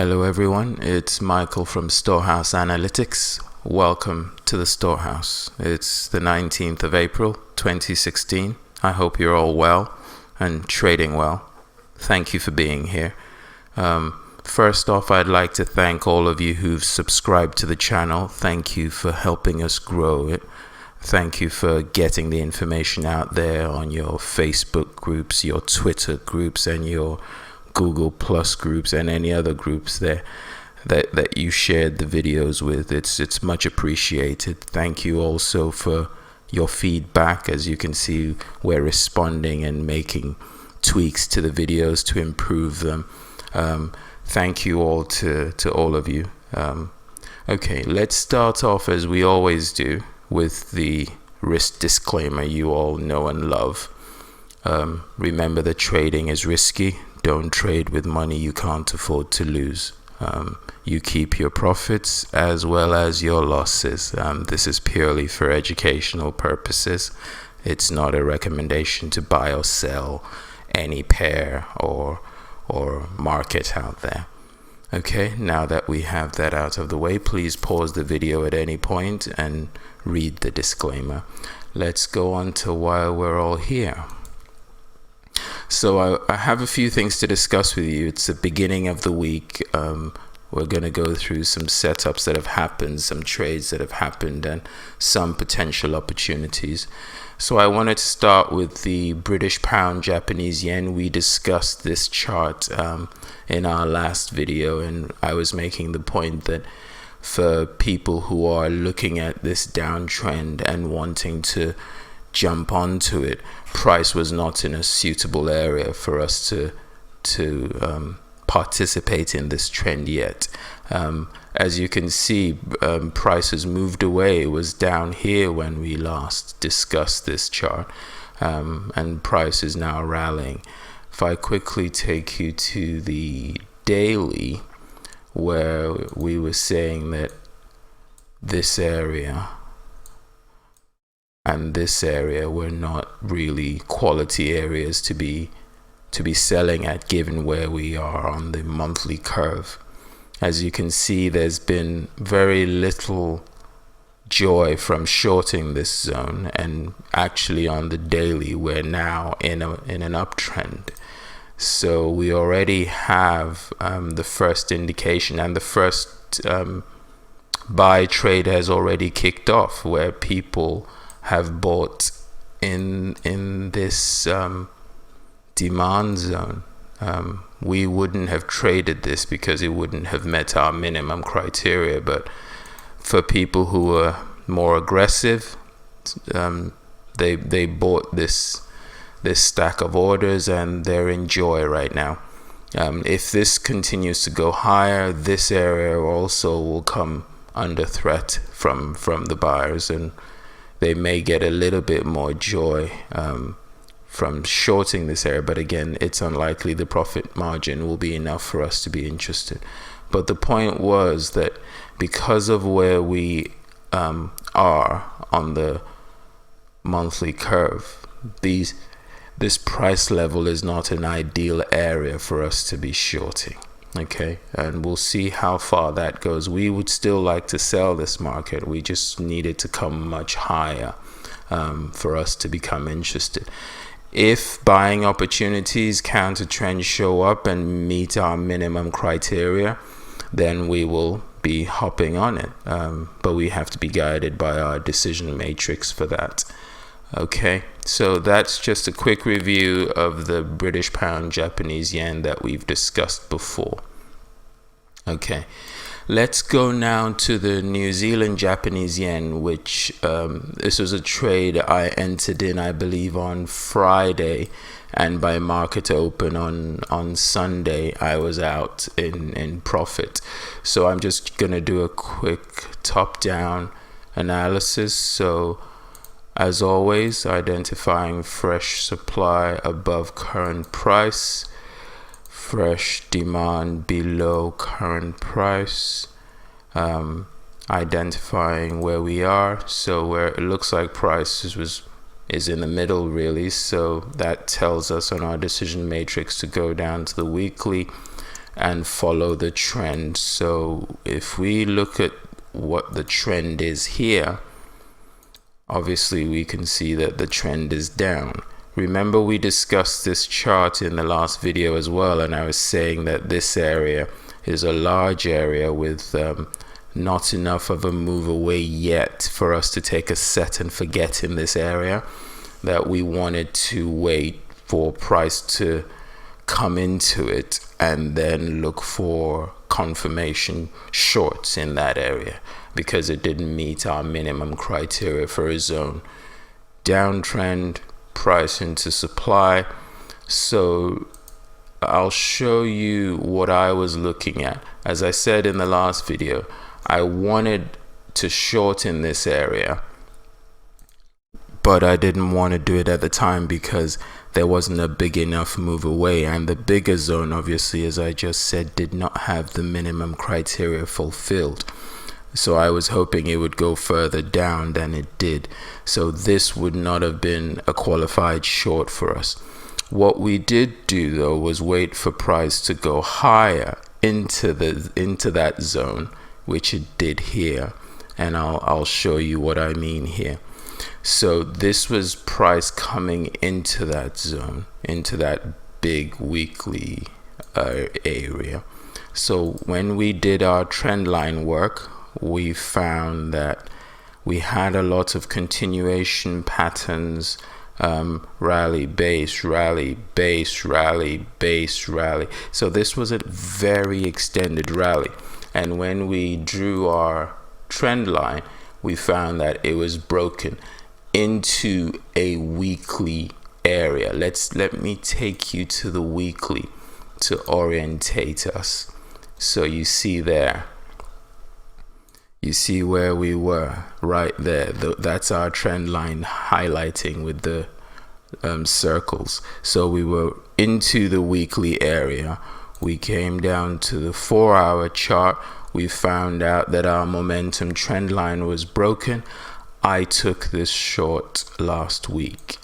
Hello everyone, it's Michael from Storehouse Analytics. Welcome to the Storehouse. It's the 19th of April 2016. I hope you're all well and trading well. Thank you for being here. First off, I'd like to thank all of you who've subscribed to the channel. Thank you for helping us grow it. Thank you for getting the information out there on your Facebook groups, your Twitter groups, and your Google Plus groups and any other groups there that you shared the videos with. It's much appreciated. Thank you also for your feedback. As you can see, we're responding and making tweaks to the videos to improve them. Thank you all to all of you. Okay, let's start off as we always do with the risk disclaimer you all know and love. Remember that trading is risky. Don't trade with money you can't afford to lose. You keep your profits as well as your losses. This is purely for educational purposes. It's not a recommendation to buy or sell any pair or market out there. Okay, now that we have that out of the way, please pause the video at any point and read the disclaimer. Let's go on to why we're all here. So I have a few things to discuss with you. It's the beginning of the week. We're going to go through some setups that have happened, some trades that have happened, and some potential opportunities. So I wanted to start with the British pound, Japanese yen. We discussed this chart in our last video, and I was making the point that for people who are looking at this downtrend and wanting to jump onto it, price was not in a suitable area for us to participate in this trend yet. As you can see, price has moved away. It was down here when we last discussed this chart, and price is now rallying. If I quickly take you to the daily, where we were saying that this area and this area were not really quality areas to be selling at, given where we are on the monthly curve. As you can see, there's been very little joy from shorting this zone, and actually on the daily we're now in an uptrend. So we already have the first indication, and the first buy trade has already kicked off, where people have bought in this demand zone. We wouldn't have traded this because it wouldn't have met our minimum criteria, but for people who are more aggressive, they bought this stack of orders and they're in joy right now. If this continues to go higher, this area also will come under threat from the buyers, and they may get a little bit more joy from shorting this area, but again, it's unlikely the profit margin will be enough for us to be interested. But the point was that because of where we are on the monthly curve, this price level is not an ideal area for us to be shorting. Okay, and we'll see how far that goes. We would still like to sell this market. We just need it to come much higher for us to become interested. If buying opportunities, counter trends show up and meet our minimum criteria, then we will be hopping on it. But we have to be guided by our decision matrix for that. Okay, so that's just a quick review of the British pound, Japanese yen that we've discussed before. Okay, let's go now to the New Zealand Japanese yen, which this was a trade I entered in, I believe, on Friday, and by market open on Sunday I was out in profit. So I'm just gonna do a quick top-down analysis. So as always, identifying fresh supply above current price, fresh demand below current price, identifying where we are. So where it looks like price is in the middle really, so that tells us on our decision matrix to go down to the weekly and follow the trend. So if we look at what the trend is here, obviously we can see that the trend is down. Remember, we discussed this chart in the last video as well, and I was saying that this area is a large area with not enough of a move away yet for us to take a set and forget in this area, that we wanted to wait for price to come into it and then look for confirmation shorts in that area, because it didn't meet our minimum criteria for a zone. Downtrend, price into supply. So I'll show you what I was looking at. As I said in the last video, I wanted to short in this area, but I didn't want to do it at the time because there wasn't a big enough move away, and the bigger zone, obviously, as I just said, did not have the minimum criteria fulfilled. So I was hoping it would go further down than it did. So this would not have been a qualified short for us. What we did do though was wait for price to go higher into that zone, which it did here, and I'll show you what I mean here. So this was price coming into that zone, into that big weekly area. So when we did our trend line work, we found that we had a lot of continuation patterns, rally, base, rally, base, rally, base, rally. So this was a very extended rally. And when we drew our trend line, we found that it was broken into a weekly area. Let me take you to the weekly to orientate us. So you see there, you see where we were right there. That's our trend line highlighting with the circles. So we were into the weekly area. We came down to the 4-hour chart. We found out that our momentum trend line was broken. I took this short last week,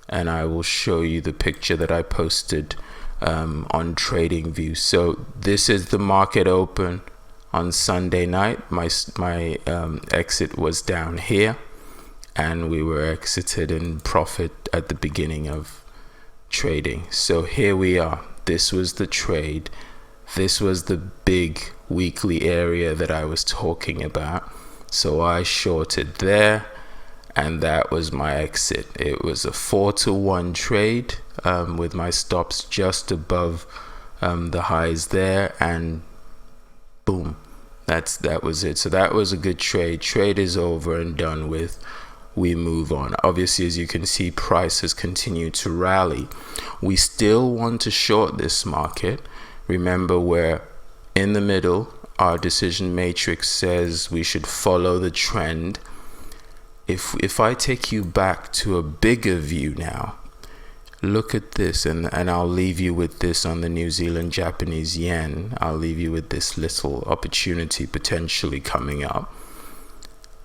and I will show you the picture that I posted on TradingView. So this is the market open on Sunday night. My exit was down here, and we were exited in profit at the beginning of trading. So here we are. This was the trade. This was the big weekly area that I was talking about. So I shorted there, and that was my exit. It was a 4-to-1 trade with my stops just above the highs there, and boom, that was it. So that was a good trade. Trade is over and done with. We move on. Obviously, as you can see, price has continued to rally. We still want to short this market. Remember, we're in the middle. Our decision matrix says we should follow the trend. If I take you back to a bigger view now, look at this, and I'll leave you with this on the New Zealand Japanese yen. I'll leave you with this little opportunity potentially coming up.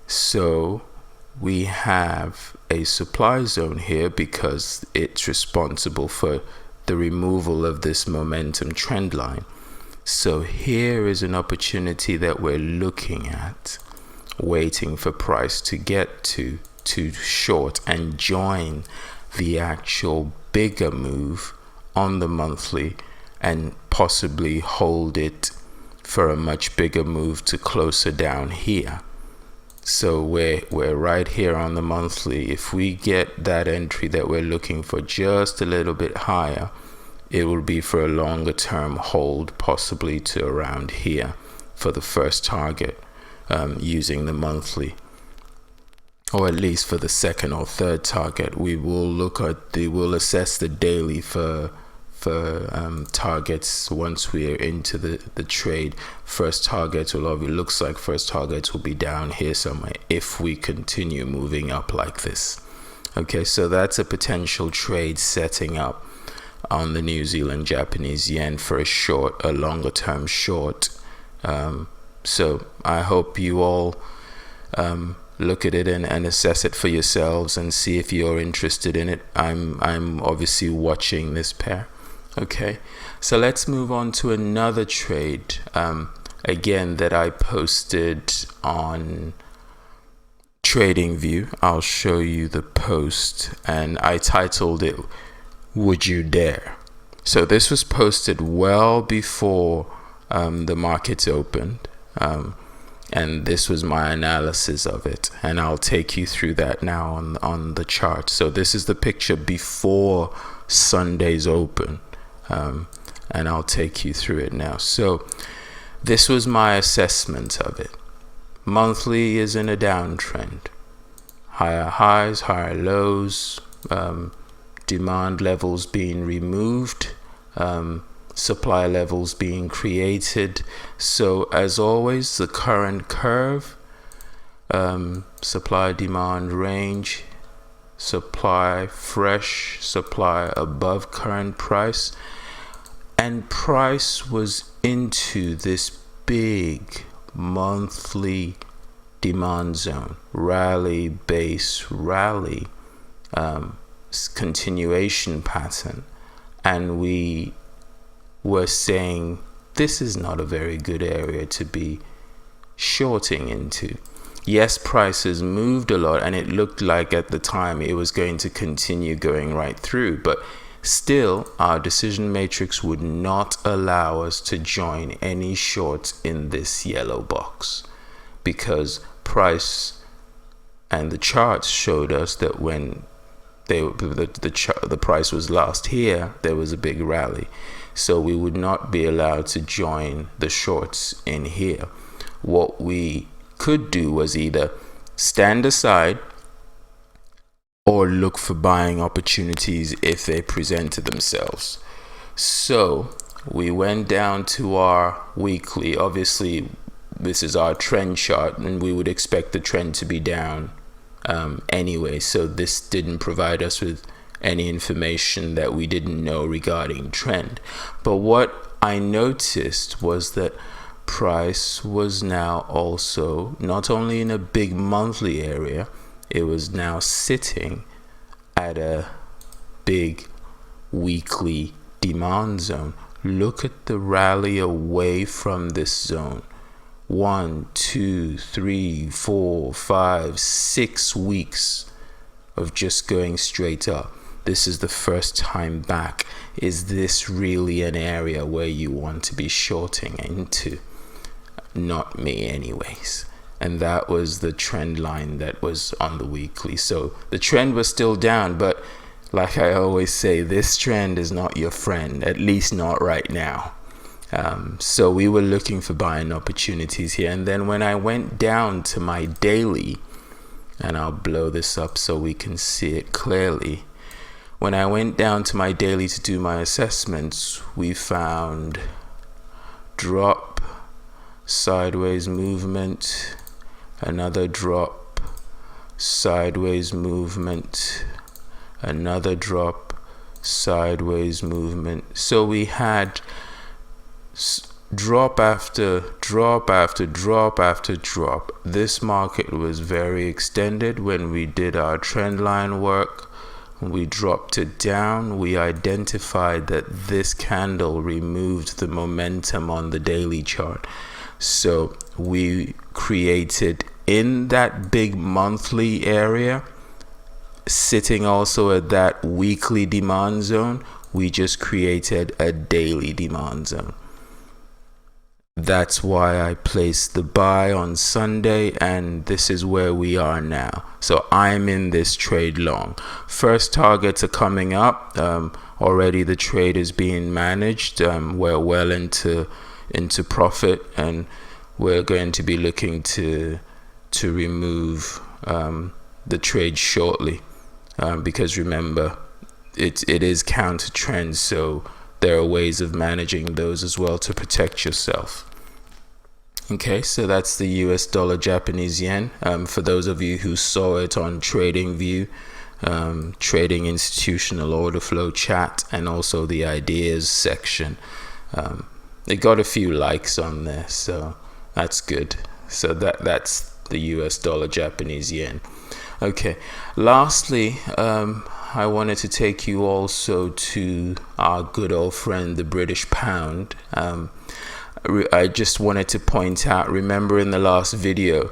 So we have a supply zone here because it's responsible for the removal of this momentum trend line. So here is an opportunity that we're looking at, waiting for price to get to short and join the actual bigger move on the monthly, and possibly hold it for a much bigger move to closer down here. So we're right here on the monthly. If we get that entry that we're looking for just a little bit higher, it will be for a longer term hold, possibly to around here for the first target, using the monthly, or at least for the second or third target. We will we'll assess the daily for targets once we are into the trade. First targets looks like first targets will be down here somewhere if we continue moving up like this. Okay, so that's a potential trade setting up on the New Zealand Japanese yen for a longer term short. So I hope you all look at it and assess it for yourselves and see if you're interested in it. I'm obviously watching this pair. Okay, So let's move on to another trade, again, that I posted on TradingView. I'll show you the post, and I titled it, "Would You Dare?" So this was posted well before the markets opened, and this was my analysis of it, and I'll take you through that now on the chart. So this is the picture before Sunday's open, and I'll take you through it now. So this was my assessment of it. Monthly is in a downtrend. Higher highs, higher lows, demand levels being removed, supply levels being created. So as always, the current curve, supply demand range, supply fresh, supply above current price, and price was into this big monthly demand zone, rally, base, rally, continuation pattern, and we were saying this is not a very good area to be shorting into. Yes, prices moved a lot, and it looked like at the time it was going to continue going right through, but still our decision matrix would not allow us to join any shorts in this yellow box, because price and the charts showed us that when the price was last here, there was a big rally, so we would not be allowed to join the shorts in here. What we could do was either stand aside or look for buying opportunities if they presented themselves. So we went down to our weekly. Obviously this is our trend chart, and we would expect the trend to be down anyway, so this didn't provide us with any information that we didn't know regarding trend. But what I noticed was that price was now also not only in a big monthly area, it was now sitting at a big weekly demand zone. Look at the rally away from this zone. 1, 2, 3, 4, 5, 6 weeks of just going straight up. This is the first time back. Is this really an area where you want to be shorting into? Not me anyways. And that was the trend line that was on the weekly. So the trend was still down, but like I always say, this trend is not your friend, at least not right now. So we were looking for buying opportunities here. And then when I went down to my daily, and I'll blow this up so we can see it clearly. When I went down to my daily to do my assessments, we found drop, sideways movement, another drop, sideways movement, another drop, sideways movement. So we had drop after drop after drop after drop. This market was very extended. When we did our trend line work, we dropped it down. We identified that this candle removed the momentum on the daily chart. So we created in that big monthly area, sitting also at that weekly demand zone, we just created a daily demand zone. That's why I placed the buy on Sunday, and this is where we are now. So I'm in this trade long. First targets are coming up. Already the trade is being managed. We're well into profit, and we're going to be looking to remove the trade shortly, because remember, it is counter trend, so there are ways of managing those as well to protect yourself. Okay, so that's the US dollar Japanese yen. For those of you who saw it on TradingView, trading institutional order flow chat, and also the ideas section, it got a few likes on there, so that's good. So that's the US dollar Japanese yen. Okay, lastly, I wanted to take you also to our good old friend, the British pound. I just wanted to point out, remember in the last video,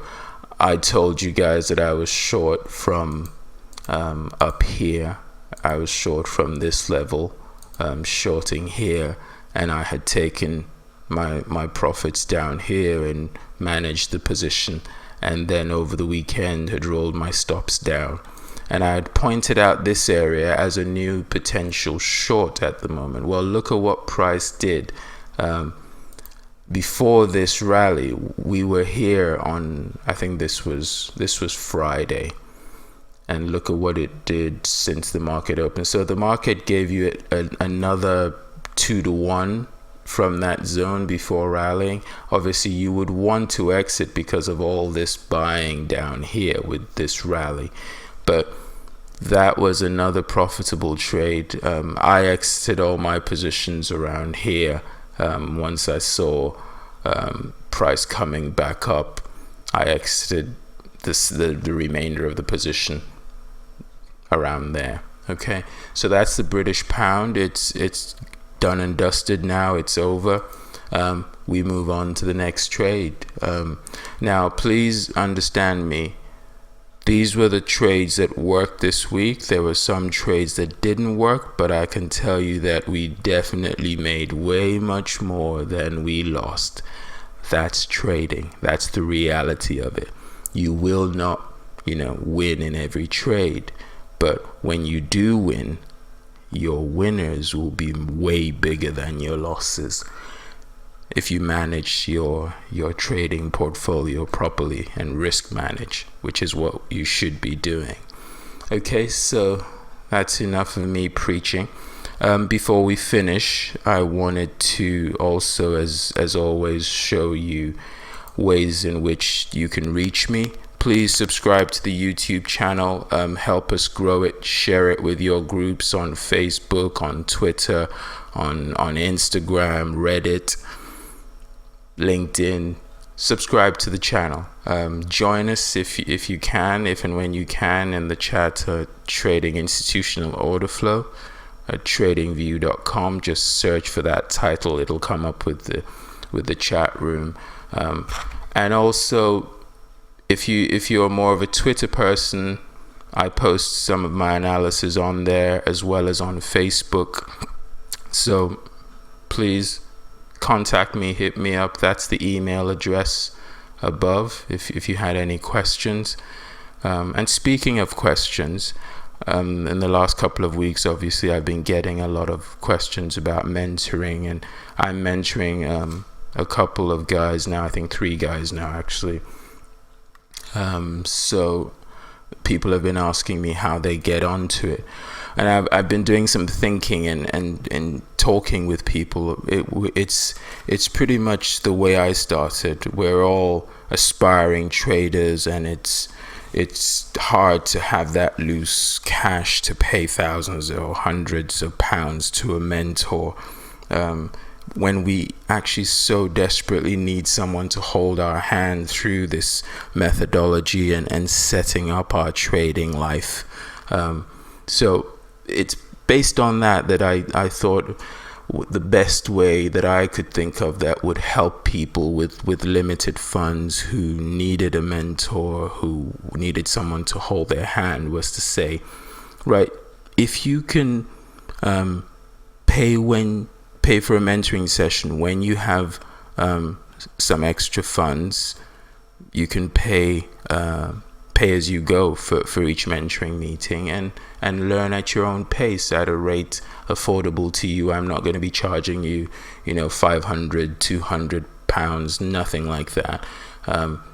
I told you guys that I was short from up here. I was short from this level, shorting here, and I had taken my profits down here and managed the position, and then over the weekend had rolled my stops down. And I had pointed out this area as a new potential short at the moment. Well, look at what price did. Before this rally, we were here on, I think this was Friday, and look at what it did since the market opened. So the market gave you another 2-to-1 from that zone before rallying. Obviously you would want to exit because of all this buying down here with this rally, but that was another profitable trade. I exited all my positions around here. Once I saw price coming back up, I exited the remainder of the position around there. Okay, so that's the British pound. It's done and dusted now. It's over. We move on to the next trade. Now please understand me, these were the trades that worked this week. There were some trades that didn't work, but I can tell you that we definitely made way much more than we lost. That's trading. That's the reality of it. You will not, win in every trade, but when you do win, your winners will be way bigger than your losses if you manage your trading portfolio properly and risk manage, which is what you should be doing. Okay, so that's enough of me preaching. Before we finish, I wanted to also, as always, show you ways in which you can reach me. Please subscribe to the YouTube channel, help us grow it, share it with your groups on Facebook, on Twitter, on Instagram, Reddit, LinkedIn. Subscribe to the channel. Join us if you can, if and when you can, in the chat Trading Institutional Order Flow at tradingview.com. Just search for that title. It'll come up with the chat room. And also, if you're more of a Twitter person, I post some of my analysis on there as well as on Facebook. So please contact me, hit me up. That's the email address above if you had any questions. And speaking of questions, in the last couple of weeks, obviously I've been getting a lot of questions about mentoring, and I'm mentoring a couple of guys now, I think 3 guys now actually. So people have been asking me how they get onto it, and I've been doing some thinking and talking with people. It's pretty much the way I started. We're all aspiring traders, and it's hard to have that loose cash to pay thousands or hundreds of pounds to a mentor, when we actually so desperately need someone to hold our hand through this methodology and setting up our trading life. So it's based on that I thought the best way that I could think of that would help people with limited funds who needed a mentor, who needed someone to hold their hand, was to say, right, if you can pay for a mentoring session when you have some extra funds, you can pay as you go for each mentoring meeting and learn at your own pace at a rate affordable to you. I'm not going to be charging you, 500, 200 pounds, nothing like that.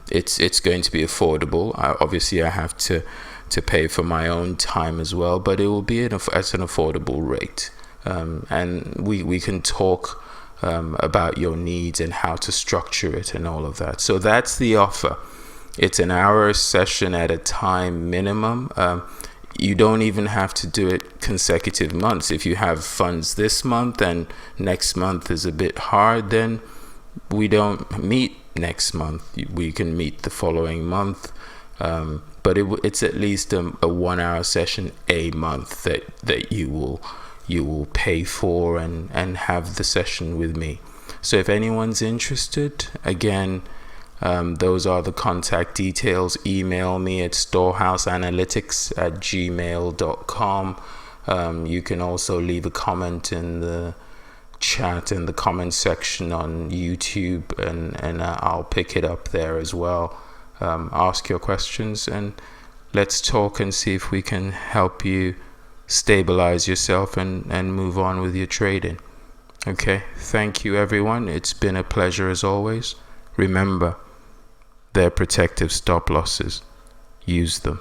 It's going to be affordable. Obviously I have to pay for my own time as well, but it will be at an affordable rate. And we can talk about your needs and how to structure it and all of that. So that's the offer. It's an hour session at a time minimum. You don't even have to do it consecutive months. If you have funds this month and next month is a bit hard, then we don't meet next month. We can meet the following month. But it's at least a 1 hour session a month that you will pay for and have the session with me. So if anyone's interested, again, those are the contact details. Email me at storehouseanalytics@gmail.com. You can also leave a comment in the chat in the comment section on YouTube, and I'll pick it up there as well. Ask your questions and let's talk and see if we can help you stabilize yourself and move on with your trading. Okay, thank you everyone. It's been a pleasure as always. Remember, they're protective stop losses. Use them.